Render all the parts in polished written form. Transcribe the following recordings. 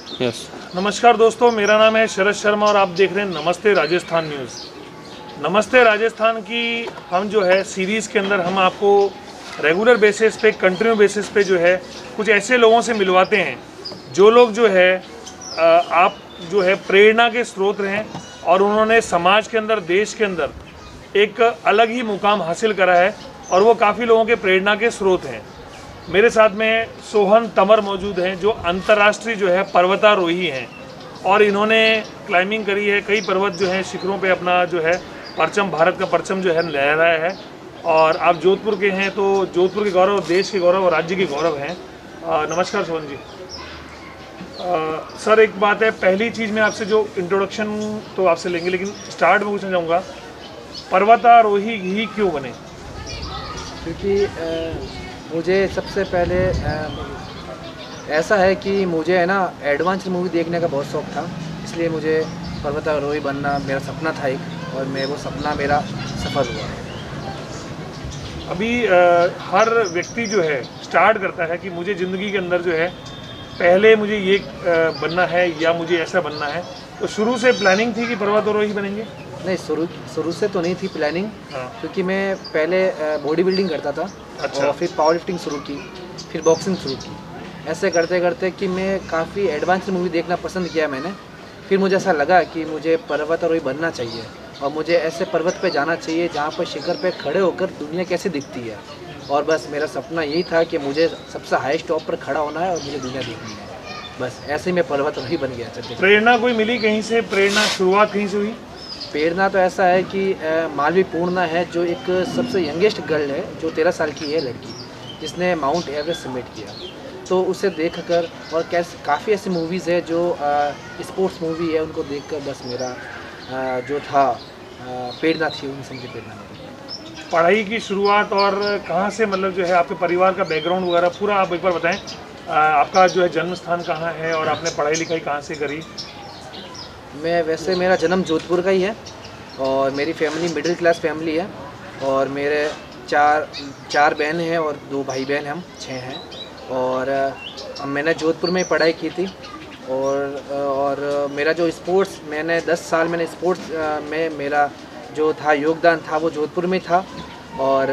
Yes. नमस्कार दोस्तों, मेरा नाम है शरद शर्मा और आप देख रहे हैं नमस्ते राजस्थान न्यूज़। नमस्ते राजस्थान की हम जो है सीरीज़ के अंदर हम आपको रेगुलर बेसिस पे, कंटिन्यू बेसिस पे जो है कुछ ऐसे लोगों से मिलवाते हैं जो लोग जो है आप जो है प्रेरणा के स्रोत हैं और उन्होंने समाज के अंदर, देश के अंदर एक अलग ही मुकाम हासिल करा है और वो काफ़ी लोगों के प्रेरणा के स्रोत हैं। मेरे साथ में सोहन तंवर मौजूद हैं जो अंतर्राष्ट्रीय जो है पर्वतारोही हैं और इन्होंने क्लाइंबिंग करी है। कई पर्वत जो हैं शिखरों पे अपना जो है परचम, भारत का परचम जो है लहराया है। और आप जोधपुर के हैं तो जोधपुर के गौरव, देश के गौरव और राज्य के गौरव हैं। नमस्कार सोहन जी। सर एक बात है, पहली चीज़ मैं आपसे जो इंट्रोडक्शन तो आपसे लेंगे, लेकिन स्टार्ट में पूछना चाहूँगा पर्वतारोही ही क्यों बने? क्योंकि मुझे सबसे पहले ऐसा है कि मुझे है ना एडवेंचर मूवी देखने का बहुत शौक़ था, इसलिए मुझे पर्वतारोही बनना मेरा सपना था एक, और वो सपना मेरा सफल हुआ। अभी हर व्यक्ति जो है स्टार्ट करता है कि मुझे ज़िंदगी के अंदर जो है पहले मुझे ये बनना है या मुझे ऐसा बनना है, तो शुरू से प्लानिंग थी कि पर्वतारोही बनेंगे? नहीं, शुरू से तो नहीं थी प्लानिंग। हाँ। क्योंकि मैं पहले बॉडी बिल्डिंग करता था। अच्छा। और फिर पावर लिफ्टिंग शुरू की, फिर बॉक्सिंग शुरू की। ऐसे करते करते कि मैं काफ़ी एडवांस मूवी देखना पसंद किया मैंने। फिर मुझे ऐसा लगा कि मुझे पर्वतारोही बनना चाहिए और मुझे ऐसे पर्वत पे जाना चाहिए जहाँ पर शिखर पे खड़े होकर दुनिया कैसी दिखती है। और बस मेरा सपना यही था कि मुझे सबसे हाईएस्ट टॉप पर खड़ा होना है और मुझे दुनिया देखनी है। बस ऐसे ही मैं पर्वतारोही बन गया। चलते प्रेरणा कोई मिली कहीं से? प्रेरणा शुरुआत कहीं से हुई? प्रेरणा तो ऐसा है कि मालवी पूर्णा है जो एक सबसे यंगेस्ट गर्ल है, जो 13 साल की है लड़की, जिसने माउंट एवरेस्ट सबमिट किया। तो उसे देखकर और काफ़ी ऐसी मूवीज़ है जो स्पोर्ट्स मूवी है, उनको देखकर बस मेरा जो था प्रेरणा थी, उनसे मुझे प्रेरणा मिली। पढ़ाई की शुरुआत और कहाँ से, मतलब जो है आपके परिवार का बैकग्राउंड वगैरह पूरा आप एक बार बताएं। आपका जो है जन्म स्थान कहाँ है और आपने पढ़ाई लिखाई कहाँ से करी? वैसे मेरा जन्म जोधपुर का ही है और मेरी फैमिली मिडिल क्लास फैमिली है। और मेरे चार बहन हैं और 2 भाई बहन, हम 6 हैं। और मैंने जोधपुर में पढ़ाई की थी। और मेरा जो स्पोर्ट्स, मैंने 10 साल मैंने स्पोर्ट्स में मेरा जो था योगदान था वो जोधपुर में था। और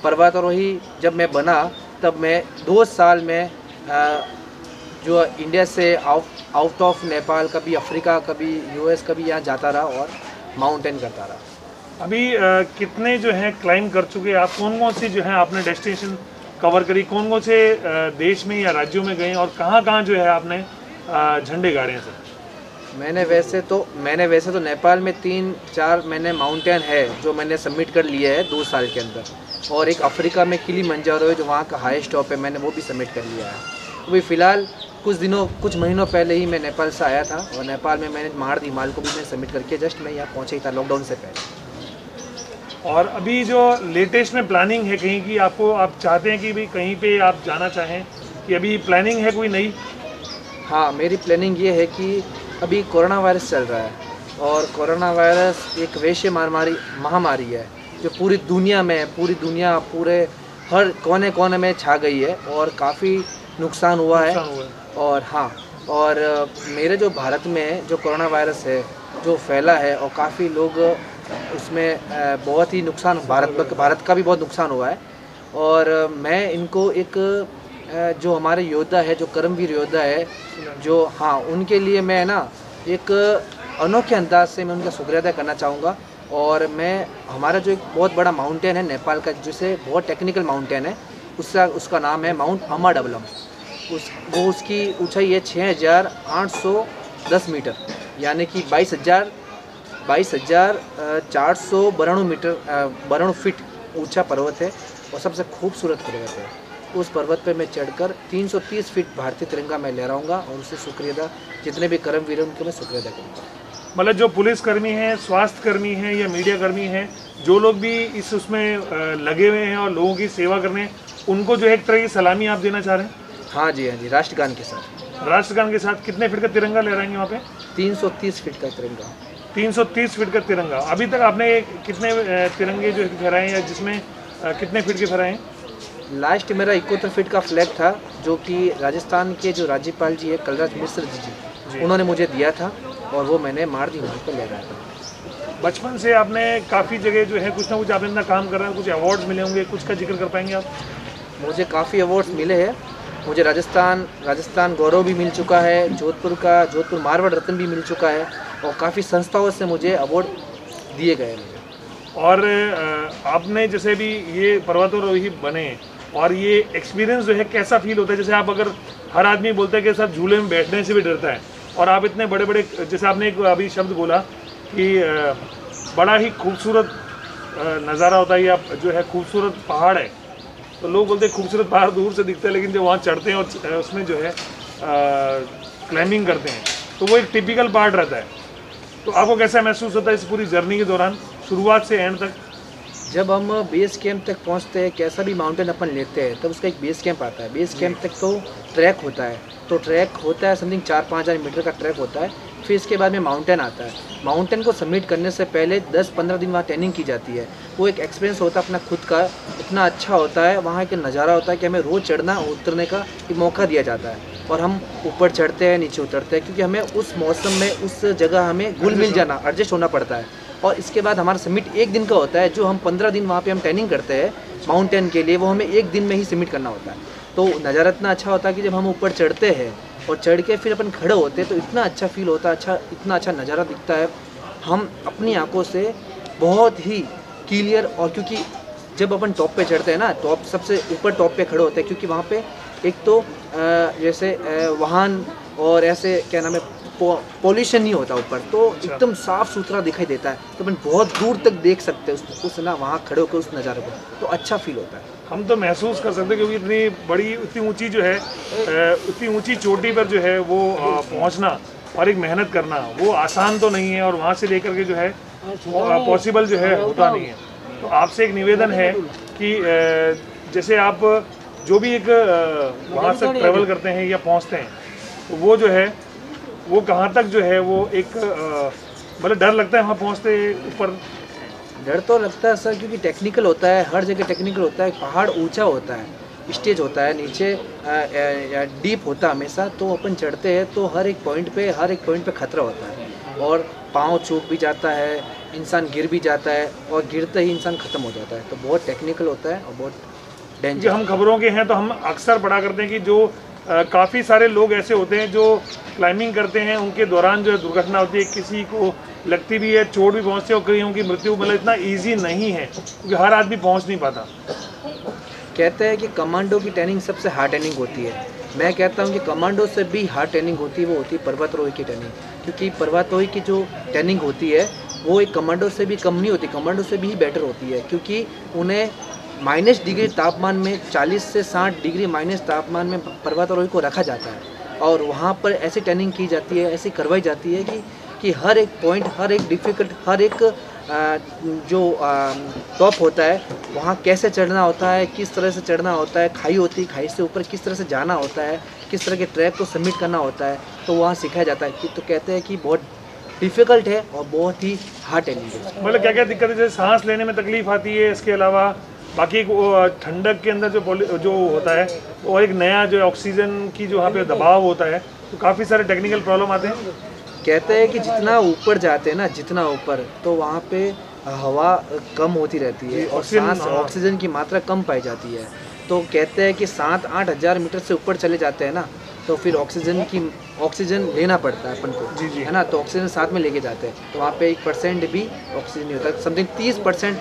पर्वतारोही जब मैं बना तब मैं 2 साल में जो इंडिया से आउट ऑफ नेपाल, कभी अफ्रीका, कभी यूएस, कभी यहाँ जाता रहा और माउंटेन करता रहा। अभी कितने जो हैं क्लाइंब कर चुके आप? कौन कौन सी जो है आपने डेस्टिनेशन कवर करी? कौन कौन से देश में या राज्यों में गए और कहाँ कहाँ जो है आपने झंडे गाड़े हैं सर? मैंने वैसे तो नेपाल में 3-4 मैंने माउंटेन है जो मैंने सबमिट कर लिया है 2 साल के अंदर। और एक अफ्रीका में किलिमंजारो है जो वहाँ का हाईएस्ट टॉप है, मैंने वो भी सबमिट कर लिया है। अभी फ़िलहाल कुछ महीनों पहले ही मैं नेपाल से आया था और नेपाल में मैंने महाड़ हिमाल को भी मैंने सबमिट करके जस्ट मैं यहाँ पहुँचा ही था लॉकडाउन से पहले। और अभी जो लेटेस्ट में प्लानिंग है कहीं की, आपको आप चाहते हैं कि भी कहीं पे आप जाना चाहें, कि अभी प्लानिंग है कोई नई? हाँ, मेरी प्लानिंग ये है कि अभी कोरोना वायरस चल रहा है और कोरोना वायरस एक वैश्य महामारी है जो पूरी दुनिया पूरे हर कोने कोने में छा गई है और काफ़ी नुकसान हुआ है। और हाँ, और मेरे जो भारत में जो कोरोना वायरस है जो फैला है और काफ़ी लोग उसमें बहुत ही नुकसान, भारत का भी बहुत नुकसान हुआ है। और मैं इनको एक जो हमारे योद्धा है, जो कर्मवीर योद्धा है, जो हाँ, उनके लिए मैं ना एक अनोखे अंदाज से मैं उनका शुक्रिया अदा करना चाहूँगा। और मैं हमारा जो एक बहुत बड़ा माउंटेन है नेपाल का, जिसे बहुत टेक्निकल माउंटेन है, उसका नाम है माउंट अमाडबलम। उसकी ऊंचाई है 6810 मीटर, यानी कि 22,492 फीट ऊंचा पर्वत है और सबसे खूबसूरत पर्वत है। उस पर्वत पे मैं चढ़कर 330 फीट भारतीय तिरंगा मैं लहराऊंगा और उससे शुक्रिया जितने भी कर्मवीर हैं उनके मैं शुक्रिया अदा करूँगा। मतलब जो पुलिसकर्मी हैं, स्वास्थ्य कर्मी हैं या मीडिया कर्मी हैं, जो लोग भी इस उसमें लगे हुए हैं और लोगों की सेवा करने, उनको जो है एक तरह की सलामी आप देना चाह रहे हैं? हाँ जी, राष्ट्रगान के साथ। राष्ट्रगान के साथ कितने फीट का तिरंगा लहराएंगे वहाँ पे? 330 फीट का तिरंगा। 330 फीट का तिरंगा। अभी तक आपने कितने तिरंगे जो फहराए हैं या जिसमें कितने फीट के फहराए हैं? लास्ट मेरा 71 फीट का फ्लैग था जो कि राजस्थान के जो राज्यपाल जी है कलराज मिश्र जी, उन्होंने मुझे दिया था और वो मैंने मारुति मार्ग पर ले गया था। बचपन से आपने काफ़ी जगह जो है कुछ ना कुछ आपने अपना काम कर रहे हैं, कुछ अवार्ड्स मिले होंगे, कुछ का जिक्र कर पाएंगे आप? मुझे काफ़ी अवार्ड्स मिले हैं। मुझे राजस्थान गौरव भी मिल चुका है, जोधपुर मारवाड़ रत्न भी मिल चुका है और काफ़ी संस्थाओं से मुझे अवार्ड दिए गए हैं मुझे। और आपने जैसे भी ये पर्वतारोही बने और ये एक्सपीरियंस जो है कैसा फील होता है? जैसे आप अगर हर आदमी बोलता है कि सर झूले में बैठने से भी डरता है और आप इतने बड़े बड़े, जैसे आपने एक अभी शब्द बोला कि बड़ा ही खूबसूरत नज़ारा होता है या जो है खूबसूरत पहाड़ है, तो लोग बोलते हैं खूबसूरत पहाड़ दूर से दिखता है लेकिन जब वहाँ चढ़ते हैं और उसमें जो है क्लाइंबिंग करते हैं तो वो एक टिपिकल पार्ट रहता है। तो आपको कैसा महसूस होता है इस पूरी जर्नी के दौरान, शुरुआत से एंड तक? जब हम बेस कैंप तक पहुंचते हैं, कैसा भी माउंटेन अपन लेते हैं, तब उसका एक बेस कैंप आता है। बेस कैंप तक तो ट्रैक होता है, तो ट्रैक होता है समथिंग 4-5 हज़ार मीटर का ट्रैक होता है। फिर इसके बाद में माउंटेन आता है। माउंटेन को सबमिट करने से पहले 10-15 दिन वहाँ ट्रेनिंग की जाती है। वो एक एक्सपीरियंस होता है अपना खुद का, इतना अच्छा होता है। वहाँ एक नज़ारा होता है कि हमें रोज़ चढ़ना उतरने का एक मौका दिया जाता है और हम ऊपर चढ़ते हैं, नीचे उतरते हैं, क्योंकि हमें उस मौसम में उस जगह हमें घुल मिल जाना, एडजस्ट होना पड़ता है। और इसके बाद हमारा सबमिट 1 दिन का होता है। जो हम 15 दिन वहाँ पे हम ट्रेनिंग करते हैं माउंटेन के लिए, वो हमें 1 दिन में ही सबमिट करना होता है। तो नज़ारा इतना अच्छा होता है कि जब हम ऊपर चढ़ते हैं और चढ़ के फिर अपन खड़े होते हैं तो इतना अच्छा फील होता है, इतना अच्छा नज़ारा दिखता है। हम अपनी आंखों से बहुत ही क्लियर, और क्योंकि जब अपन टॉप पे चढ़ते हैं ना, टॉप सबसे ऊपर टॉप पे खड़े होते हैं, क्योंकि वहाँ पे एक तो जैसे वाहन और ऐसे क्या नाम है पॉल्यूशन नहीं होता ऊपर, तो एकदम साफ़ सुथरा दिखाई देता है। तो अपन बहुत दूर तक देख सकते हैं उस ना वहाँ खड़े होकर उस नज़ारे को, तो अच्छा फील होता है। हम तो महसूस कर सकते हैं क्योंकि इतनी बड़ी, इतनी ऊंची जो है, इतनी ऊंची चोटी पर जो है वो पहुंचना और एक मेहनत करना वो आसान तो नहीं है, और वहाँ से लेकर के जो है पॉसिबल जो है होता नहीं है। तो आपसे एक निवेदन है कि जैसे आप जो भी एक वहाँ से ट्रैवल करते हैं या पहुँचते हैं, तो वो जो है वो कहाँ तक जो है वो एक मतलब डर लगता है वहाँ पहुँचते ऊपर? डर तो लगता है सर, क्योंकि टेक्निकल होता है, हर जगह टेक्निकल होता है। पहाड़ ऊंचा होता है, स्टेज होता है, नीचे डीप होता है हमेशा। तो अपन चढ़ते हैं तो हर एक पॉइंट पे खतरा होता है और पाँव चूक भी जाता है, इंसान गिर भी जाता है और गिरते ही इंसान ख़त्म हो जाता है। तो बहुत टेक्निकल होता है और बहुत डेंजर। हम खबरों के हैं तो हम अक्सर पढ़ा करते हैं कि जो काफ़ी सारे लोग ऐसे होते हैं जो क्लाइंबिंग करते हैं, उनके दौरान जो है दुर्घटना होती है, किसी को लगती भी है, चोट भी पहुंचती है और कईयों की मृत्यु। मतलब इतना इजी नहीं है क्योंकि हर आदमी पहुंच नहीं पाता। कहते हैं कि कमांडो की ट्रेनिंग सबसे हार्ड ट्रेनिंग होती है। मैं कहता हूं कि कमांडो से भी हार्ड ट्रेनिंग होती है, वो होती है पर्वतारोही की ट्रेनिंग। क्योंकि पर्वतारोही की जो ट्रेनिंग होती है वो एक कमांडो से भी कम नहीं होती, कमांडो से भी बेटर होती है। क्योंकि उन्हें माइनस डिग्री तापमान में, 40 से 60 डिग्री माइनस तापमान में पर्वतारोही को रखा जाता है और वहाँ पर ऐसी ट्रेनिंग की जाती है, ऐसी करवाई जाती है कि हर एक पॉइंट, हर एक डिफ़िकल्ट, हर एक जो टॉप होता है वहाँ कैसे चढ़ना होता है, किस तरह से चढ़ना होता है, खाई होती है, खाई से ऊपर किस तरह से जाना होता है, किस तरह के ट्रैक को सबमिट करना होता है, तो वहाँ सिखाया जाता है। तो कहते हैं कि बहुत डिफ़िकल्ट है और बहुत ही हार्ड ट्रेनिंग है। मतलब क्या क्या दिक्कत है? जैसे सांस लेने में तकलीफ आती है, इसके अलावा बाकी ठंडक के अंदर जो होता है, और एक नया जो ऑक्सीजन की जो वहाँ पे दबाव होता है, तो काफ़ी सारे टेक्निकल प्रॉब्लम आते हैं। कहते हैं कि जितना ऊपर जाते हैं ना, जितना ऊपर, तो वहाँ पे हवा कम होती रहती है और ऑक्सीजन की मात्रा कम पाई जाती है। तो कहते हैं कि 7-8 हज़ार मीटर से ऊपर चले जाते हैं ना, तो फिर ऑक्सीजन लेना पड़ता है अपन को, जी। है ना। तो ऑक्सीजन साथ में लेके जाते हैं, तो वहाँ पे 1% भी ऑक्सीजन नहीं होता, समथिंग 30%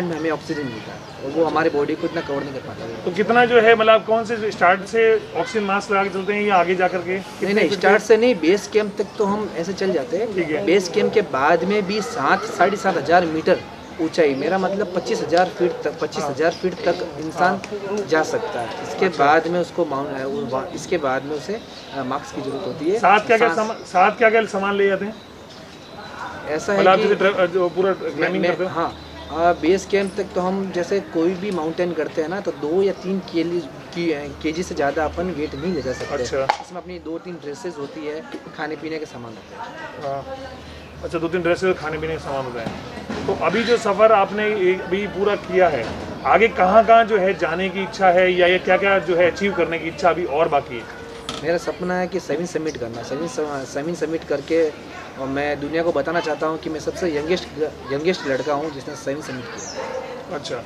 में हमें ऑक्सीजन मिलता है और वो हमारी बॉडी को इतना कवर नहीं कर पाता है। तो कितना जो है, मतलब कौन से स्टार्ट से ऑक्सीजन मास्क लगा के चलते हैं या आगे जा करके? नहीं, स्टार्ट से नहीं, बेस कैंप तक तो हम ऐसे चल जाते ठीक है। हैं। बेस कैंप के बाद में भी 7-7.5 हज़ार मीटर ऊंचाई, मेरा मतलब 25,000 फीट तक इंसान जा सकता है। इसके बाद में उसको इसके बाद में उसे मास्क की जरूरत होती है। साथ क्या क्या सामान ले जाते हैं? ऐसा है मतलब जो पूरा क्लाइंबिंग करते हो? हाँ, बेस कैंप तक तो हम जैसे कोई भी माउंटेन करते हैं ना, तो 2 या 3 केजी से ज़्यादा अपन वेट नहीं ले जा सकते। अच्छा। इसमें अपनी 2-3 ड्रेसेस होती है, खाने पीने के सामान होते हैं। हाँ। अच्छा, 2-3 ड्रेसेस, खाने पीने का सामान होता है। तो अभी जो सफ़र आपने अभी पूरा किया है, आगे कहाँ कहाँ जो है जाने की इच्छा है, या ये क्या क्या जो है अचीव करने की इच्छा अभी और बाकी है? मेरा सपना है कि 7 समिट करना, 7 समिट करके, और मैं दुनिया को बताना चाहता हूँ कि मैं सबसे यंगेस्ट लड़का हूँ जिसने 7 समिट किया। अच्छा,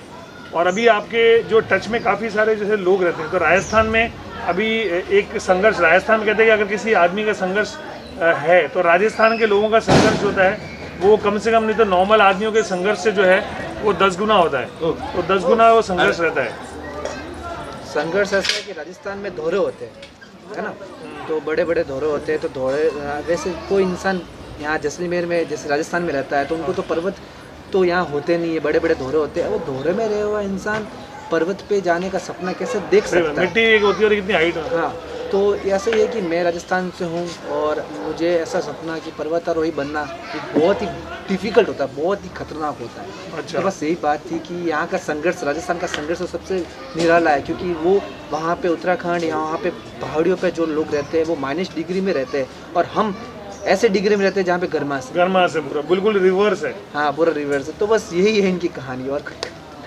और अभी आपके जो टच में काफ़ी सारे जैसे लोग रहते हैं, तो राजस्थान में अभी एक संघर्ष, राजस्थान में कहते हैं कि अगर किसी आदमी का संघर्ष है तो राजस्थान के लोगों का संघर्ष होता है वो कम से कम, नहीं तो नॉर्मल आदमियों के संघर्ष से जो है वो 10 गुना होता है, तो 10 गुना वो संघर्ष रहता है। संघर्ष ऐसा है कि राजस्थान में दौरे होते हैं, है ना, तो बड़े बड़े दौरे होते हैं। तो दौरे, वैसे कोई इंसान यहाँ जैसलमेर में, जैसे राजस्थान में रहता है, तो उनको तो पर्वत तो यहाँ होते नहीं है, बड़े बड़े दौरे होते हैं। वो दौरे में रहे हुआ इंसान पर्वत पे जाने का सपना कैसे देख सकता है? मिट्टी एक होती है और कितनी हाइट है। हाँ, तो ऐसा ही है कि मैं राजस्थान से हूँ और मुझे ऐसा सपना कि पर्वतारोही बनना एक बहुत ही डिफ़िकल्ट होता है, बहुत ही खतरनाक होता है। अच्छा। तो बस यही बात थी कि यहाँ का संघर्ष, राजस्थान का संघर्ष तो सबसे निराला है, क्योंकि वो वहाँ पे उत्तराखंड, यहाँ पे पहाड़ियों पे जो लोग रहते हैं वो माइनस डिग्री में रहते हैं, और हम ऐसे डिग्री में रहते हैं जहाँ पे गर्माश है। गर्माश है, पूरा बिल्कुल रिवर्स है। हाँ, पूरा रिवर्स है। तो बस यही है इनकी कहानी।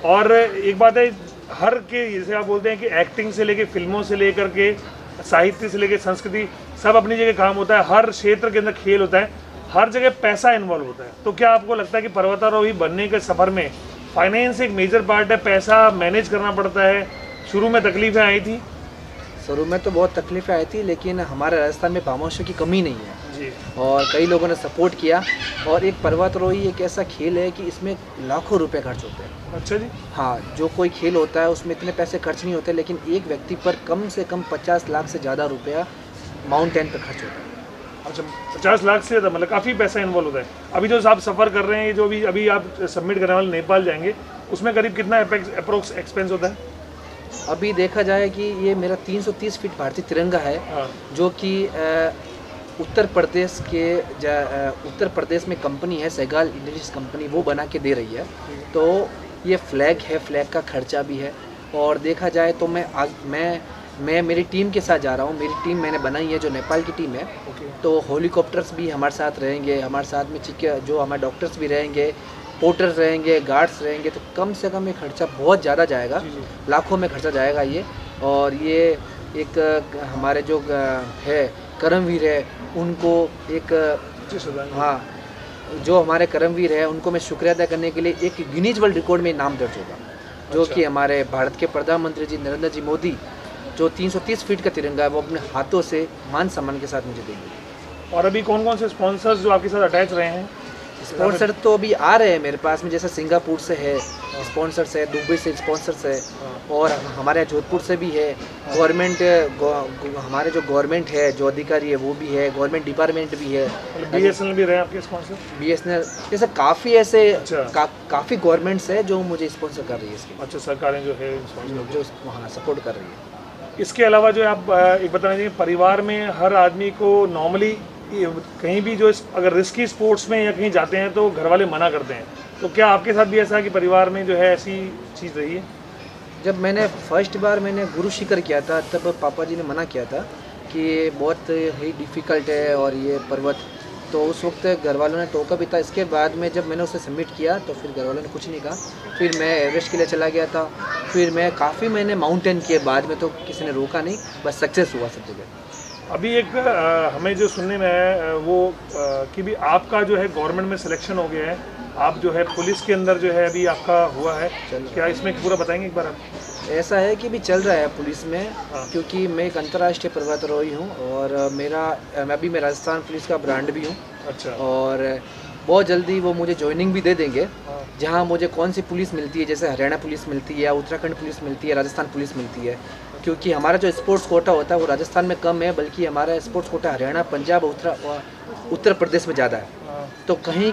और एक बात है, हर के जैसे आप बोलते हैं कि एक्टिंग से लेके फिल्मों से लेकर के साहित्य से लेके संस्कृति, सब अपनी जगह काम होता है, हर क्षेत्र के अंदर खेल होता है, हर जगह पैसा इन्वॉल्व होता है। तो क्या आपको लगता है कि पर्वतारोही बनने के सफ़र में फाइनेंस एक मेजर पार्ट है, पैसा मैनेज करना पड़ता है? शुरू में तकलीफें आई थी? शुरू में तो बहुत तकलीफें आई थी, लेकिन हमारे राजस्थान में खामोशियों की कमी नहीं है जी। और कई लोगों ने सपोर्ट किया। और एक पर्वतारोही एक ऐसा खेल है कि इसमें लाखों रुपए खर्च होते हैं। अच्छा जी। हाँ, जो कोई खेल होता है उसमें इतने पैसे खर्च नहीं होते, लेकिन एक व्यक्ति पर कम से कम 50 लाख से ज़्यादा रुपया माउंटेन पर खर्च होता है। अच्छा, 50 लाख से ज़्यादा, मतलब काफ़ी पैसा इन्वॉल्व होता है। अभी जो आप सफ़र कर रहे हैं, जो भी अभी आप सबमिट करने वाले नेपाल जाएंगे, उसमें करीब कितना अप्रोक्स एक्सपेंस होता है? अभी देखा जाए कि ये मेरा 330 फीट भारतीय तिरंगा है, हाँ। जो कि उत्तर प्रदेश में कंपनी है सहगाल इंडस्ट्रीज कंपनी, वो बना के दे रही है। तो ये फ्लैग है, फ्लैग का खर्चा भी है। और देखा जाए तो मैं मेरी टीम के साथ जा रहा हूँ। मेरी टीम मैंने बनाई है, जो नेपाल की टीम है। तो हेलीकॉप्टर्स भी हमारे साथ रहेंगे, हमारे साथ में जो हमारे डॉक्टर्स भी रहेंगे, पोर्टर्स रहेंगे, गार्ड्स रहेंगे। तो कम से कम ये खर्चा बहुत ज़्यादा जाएगा, लाखों में खर्चा जाएगा ये। और ये एक हमारे जो है कर्मवीर है, उनको एक, हाँ, जो हमारे कर्मवीर है उनको मैं शुक्रिया अदा करने के लिए एक गिनीज वर्ल्ड रिकॉर्ड में नाम दर्ज होगा, जो कि हमारे भारत के प्रधानमंत्री जी नरेंद्र जी मोदी, जो 330 फीट का तिरंगा है, वो अपने हाथों से मान सम्मान के साथ मुझे देंगे। और अभी कौन कौन से स्पॉन्सर्स जो आपके साथ अटैच रहे हैं? स्पॉन्सर तो अभी आ रहे हैं मेरे पास में, जैसे सिंगापुर से है स्पॉन्सर्स है, दुबई से स्पॉन्सर्स है, और हमारे जोधपुर से भी है। गवर्नमेंट, हमारे जो गवर्नमेंट है, जो अधिकारी है वो भी है, गवर्नमेंट डिपार्टमेंट भी है। BSNL भी रहे आपके स्पॉन्सर? BSNL जैसे काफ़ी ऐसे काफ़ी गवर्नमेंट्स है जो मुझे स्पॉन्सर कर रही है इसके। अच्छा, सरकारें जो है जो हाँ सपोर्ट कर रही है। इसके अलावा जो आप एक बताना चाहिए, परिवार में हर आदमी को नॉर्मली कहीं भी जो अगर रिस्की स्पोर्ट्स में या कहीं जाते हैं तो घर वाले मना करते हैं, तो क्या आपके साथ भी ऐसा है कि परिवार में जो है ऐसी चीज़ रही है? जब मैंने फर्स्ट बार गुरु शिखर किया था, तब पापा जी ने मना किया था कि ये बहुत ही डिफ़िकल्ट है और ये पर्वत, तो उस वक्त घर वालों ने टोका भी था। इसके बाद में जब मैंने उसे सबमिट किया तो फिर घर वालों ने कुछ नहीं कहा। फिर मैं एवरेस्ट के लिए चला गया था, फिर मैं काफ़ी मैंने माउंटेन किए, बाद में तो किसी ने रोका नहीं, बस सक्सेस हुआ सब जगह। अभी एक हमें जो सुनने में है वो कि भी आपका जो है गवर्नमेंट में सिलेक्शन हो गया है, आप जो है पुलिस के अंदर जो है अभी आपका हुआ है, क्या इसमें पूरा बताएंगे एक बार आप? ऐसा है कि भी चल रहा है पुलिस में, क्योंकि मैं एक अंतर्राष्ट्रीय पर्वतारोही हूँ और मैं राजस्थान पुलिस का ब्रांड भी हूँ। अच्छा। और बहुत जल्दी वो मुझे ज्वाइनिंग भी दे देंगे, जहाँ मुझे कौन सी पुलिस मिलती है, जैसे हरियाणा पुलिस मिलती है, उत्तराखंड पुलिस मिलती है, राजस्थान पुलिस मिलती है। क्योंकि हमारा जो स्पोर्ट्स कोटा होता है वो राजस्थान में कम है, बल्कि हमारा स्पोर्ट्स कोटा हरियाणा, पंजाब, उत्तर प्रदेश में ज़्यादा है। तो कहीं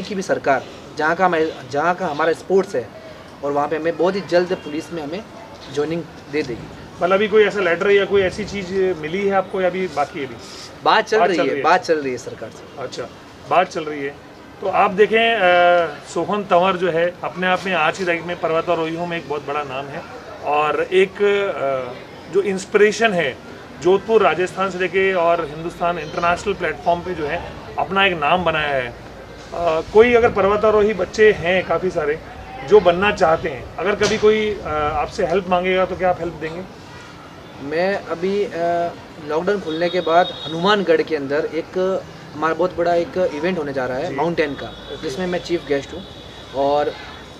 की भी सरकार जहाँ का हमारा स्पोर्ट्स है, और वहाँ पे हमें बहुत ही जल्द पुलिस में हमें ज्वाइनिंग दे देगी। मतलब अभी कोई ऐसा लेटर या कोई ऐसी चीज़ मिली है आपको, या अभी बाकी है? अभी बात चल रही है सरकार से। अच्छा, बात चल रही है। तो आप देखें, सोहन तंवर जो है अपने आप में आज की तारीख में पर्वतारोहियों में एक बहुत बड़ा नाम है, और एक जो इंस्पिरेशन है जोधपुर, राजस्थान से लेके और हिंदुस्तान इंटरनेशनल प्लेटफॉर्म पे जो है अपना एक नाम बनाया है। कोई अगर पर्वतारोही बच्चे हैं काफ़ी सारे, जो बनना चाहते हैं, अगर कभी कोई आपसे हेल्प मांगेगा तो क्या आप हेल्प देंगे? मैं अभी लॉकडाउन खुलने के बाद हनुमानगढ़ के अंदर एक हमारा बहुत बड़ा एक इवेंट होने जा रहा है माउंटेन का, जिसमें मैं चीफ गेस्ट हूँ। और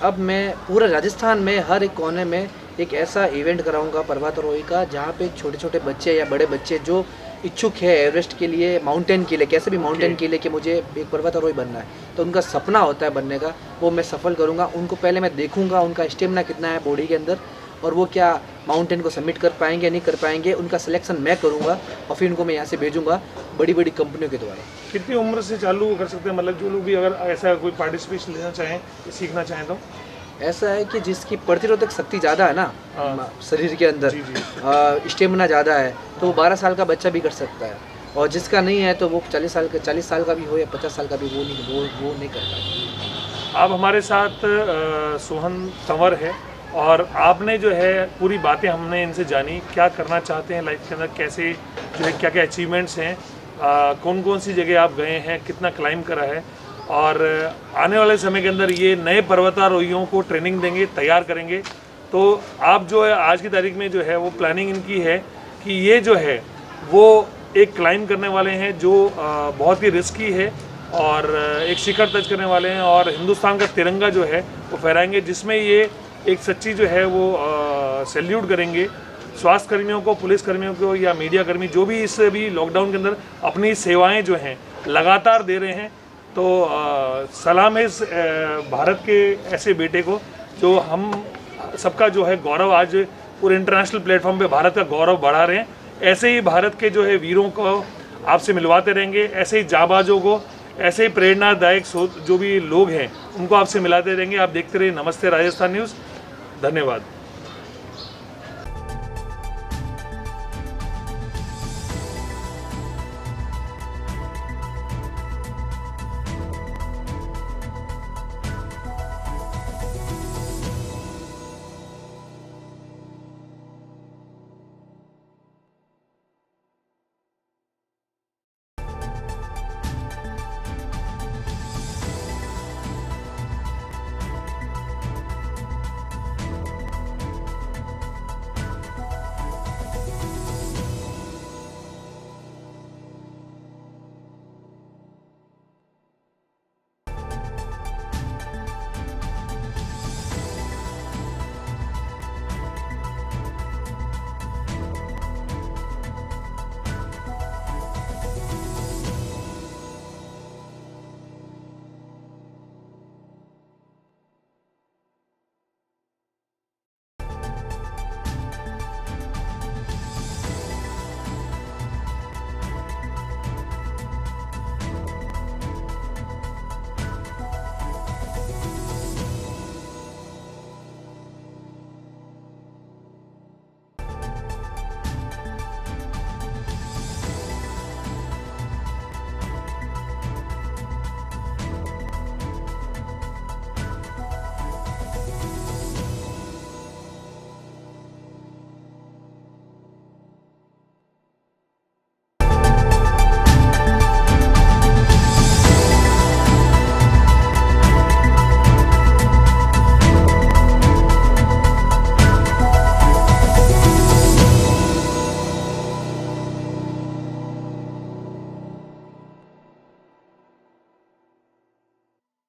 अब मैं पूरे राजस्थान में हर एक कोने में एक ऐसा इवेंट कराऊंगा पर्वतारोही का, जहाँ पे छोटे छोटे बच्चे या बड़े बच्चे जो इच्छुक है एवरेस्ट के लिए, माउंटेन के लिए, कैसे भी माउंटेन के लिए कि मुझे एक पर्वतारोही बनना है, तो उनका सपना होता है बनने का, वो मैं सफल करूँगा। उनको पहले मैं देखूँगा उनका स्टेमिना कितना है बॉडी के अंदर, और वो क्या माउंटेन को सबमिट कर पाएंगे नहीं कर पाएंगे, उनका सिलेक्शन मैं करूँगा और फिर उनको मैं यहाँ से भेजूँगा बड़ी बड़ी कंपनियों के द्वारा। कितनी उम्र से चालू कर सकते हैं, मतलब जो लोग भी अगर ऐसा कोई पार्टिसिपेशन लेना चाहें, सीखना चाहें तो? ऐसा है कि जिसकी प्रतिरोधक शक्ति ज़्यादा है ना शरीर के अंदर, जी जी। स्टेमिना ज़्यादा है, तो वो 12 साल का बच्चा भी कर सकता है। और जिसका नहीं है तो वो 40 साल का भी हो या 50 साल का भी, वो नहीं कर पाएगा। आप हमारे साथ सोहन तंवर है, और आपने जो है पूरी बातें हमने इनसे जानी, क्या करना चाहते हैं लाइफ के अंदर, कैसे जो है क्या क्या अचीवमेंट्स हैं, कौन कौन सी जगह आप गए हैं, कितना क्लाइंब करा है, और आने वाले समय के अंदर ये नए पर्वतारोहियों को ट्रेनिंग देंगे, तैयार करेंगे। तो आप जो है आज की तारीख में जो है वो प्लानिंग इनकी है कि ये जो है वो एक क्लाइंब करने वाले हैं जो बहुत ही रिस्की है, और एक शिखर टच करने वाले हैं, और हिंदुस्तान का तिरंगा जो है वो फहराएंगे, जिसमें ये एक सच्ची जो है वो सैल्यूट करेंगे स्वास्थ्य कर्मियों को, पुलिस कर्मियों को या मीडिया कर्मी जो भी इस भी लॉकडाउन के अंदर अपनी सेवाएं जो हैं लगातार दे रहे हैं। तो सलाम है इस भारत के ऐसे बेटे को, जो हम सबका जो है गौरव आज पूरे इंटरनेशनल प्लेटफॉर्म पे भारत का गौरव बढ़ा रहे हैं। ऐसे ही भारत के जो है वीरों को आपसे मिलवाते रहेंगे, ऐसे ही जाबाजों को, ऐसे ही प्रेरणादायक जो भी लोग हैं उनको आपसे मिलाते रहेंगे। आप देखते रहिए नमस्ते राजस्थान न्यूज़। धन्यवाद।